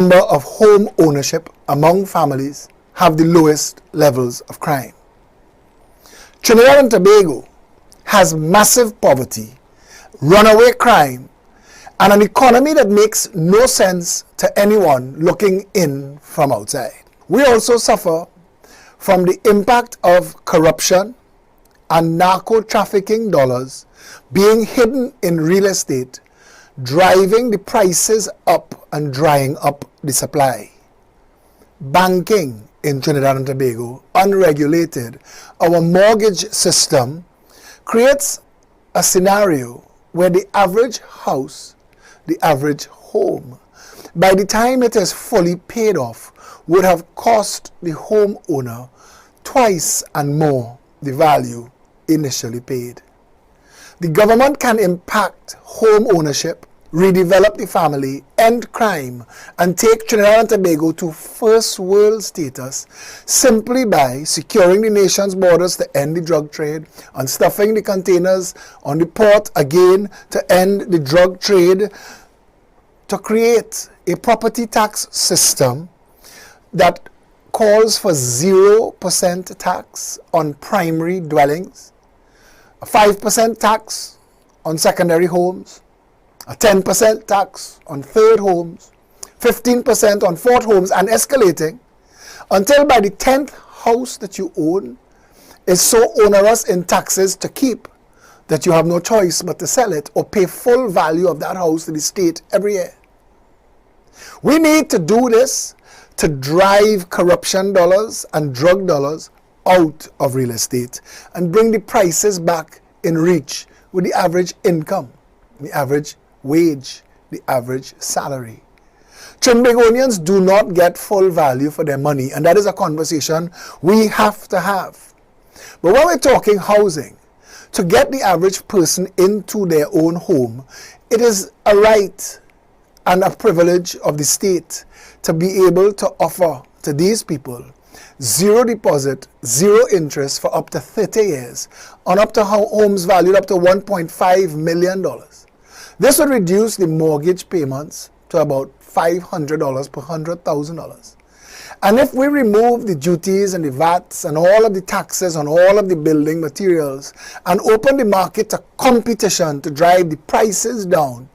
number of home ownership among families have the lowest levels of crime. Trinidad and Tobago has massive poverty, runaway crime, and an economy that makes no sense to anyone looking in from outside. We also suffer from the impact of corruption and narco-trafficking dollars being hidden in real estate, driving the prices up and drying up the supply. Banking in Trinidad and Tobago, unregulated, our mortgage system creates a scenario where the average house, the average home, by the time it is fully paid off, would have cost the homeowner twice and more the value initially paid. The government can impact home ownership, redevelop the family, end crime, and take Trinidad and Tobago to first world status simply by securing the nation's borders to end the drug trade and stuffing the containers on the port again to end the drug trade, to create a property tax system that calls for 0% tax on primary dwellings, a 5% tax on secondary homes, a 10% tax on third homes, 15% on fourth homes, and escalating until by the 10th house that you own is so onerous in taxes to keep that you have no choice but to sell it or pay full value of that house to the state every year. We need to do this to drive corruption dollars and drug dollars out of real estate and bring the prices back in reach with the average income, the average wage, the average salary. Trinbagonians do not get full value for their money, and that is a conversation we have to have. But when we're talking housing, to get the average person into their own home, it is a right and a privilege of the state to be able to offer to these people zero deposit, zero interest for up to 30 years on up to homes valued up to $1.5 million. This would reduce the mortgage payments to about $500 per $100,000. And if we remove the duties and the VATs and all of the taxes on all of the building materials and open the market to competition to drive the prices down,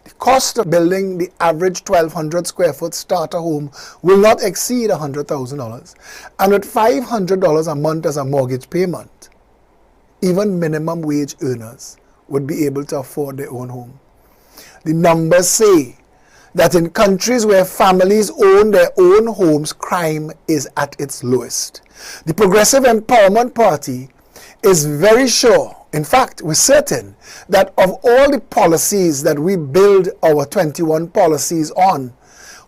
the cost of building the average 1,200 square foot starter home will not exceed $100,000. And with $500 a month as a mortgage payment, even minimum wage earners would be able to afford their own home. The numbers say that in countries where families own their own homes, crime is at its lowest. The Progressive Empowerment Party is very sure, in fact, we're certain, that of all the policies that we build our 21 policies on,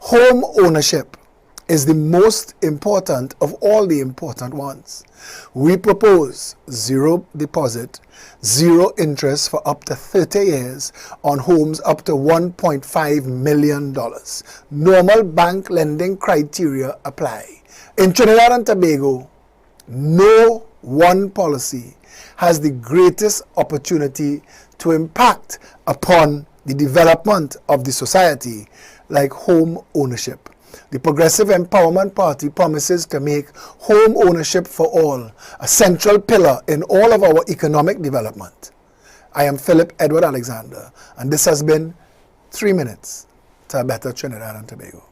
home ownership is the most important of all the important ones. We propose zero deposit, zero interest for up to 30 years on homes up to $1.5 million. Normal bank lending criteria apply. In Trinidad and Tobago, no one policy has the greatest opportunity to impact upon the development of the society like home ownership. The Progressive Empowerment Party promises to make home ownership for all a central pillar in all of our economic development. I am Phillip Edward Alexander, and this has been 3 Minutes to a Better Trinidad and Tobago.